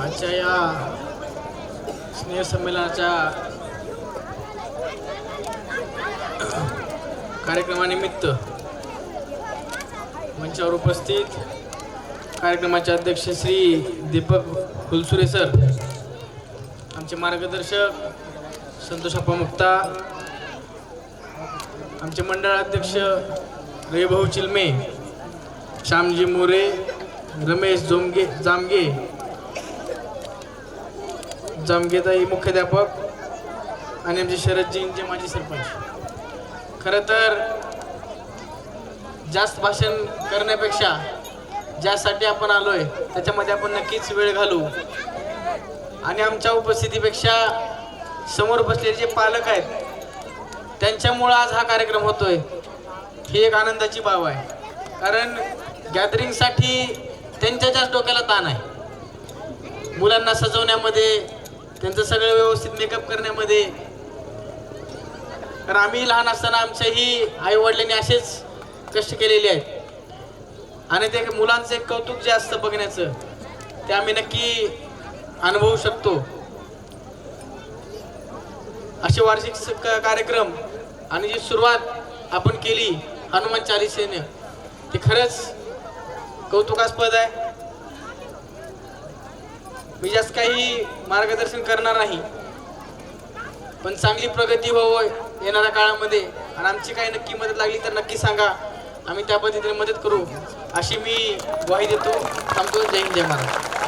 आजच्या या स्नेहसंमेलनाच्या कार्यक्रमानिमित्त मंचावर उपस्थित कार्यक्रमाचे अध्यक्ष श्री दीपक फुलसुरे सर, आमचे मार्गदर्शक संतोष अप्पा मुक्ता, आमचे मंडळ अध्यक्ष रविभाऊ चिलमे, श्यामजी मोरे, रमेश जामगेताई मुख्याध्यापक आणि आमचे शरदजींचे माजी सरपंच। खरं तर जास्त भाषण करण्यापेक्षा ज्यासाठी आपण आलोय त्याच्यामध्ये आपण नक्कीच वेळ घालू आणि आमच्या उपस्थितीपेक्षा समोर बसलेले जे पालक आहेत त्यांच्यामुळे आज हा कार्यक्रम होतोय, ही एक आनंदाची बाब आहे। कारण गॅदरिंगसाठी त्यांच्याच्याच डोक्याला ताण आहे, मुलांना सजवण्यामध्ये, त्यांचं सगळं व्यवस्थित मेकअप करण्यामध्ये। कारण आम्ही लहान असताना आमच्याही आई वडिलांनी असेच कष्ट केलेले आहेत आणि ते मुलांचं एक कौतुक जे असतं बघण्याचं ते आम्ही नक्की अनुभवू शकतो। असे वार्षिक कार्यक्रम आणि जी सुरुवात आपण केली हनुमान चालीसेने ते खरंच कौतुकास्पद आहे। मी जास्त काही मार्गदर्शन करणार नाही, पण चांगली प्रगती व्हावं येणाऱ्या काळामध्ये आणि आमची काही नक्की मदत लागली तर नक्की सांगा, आम्ही त्या पद्धतीने मदत करू अशी मी ग्वाही देतो। थांबतो। जय हिंद, जय महाराष्ट्र।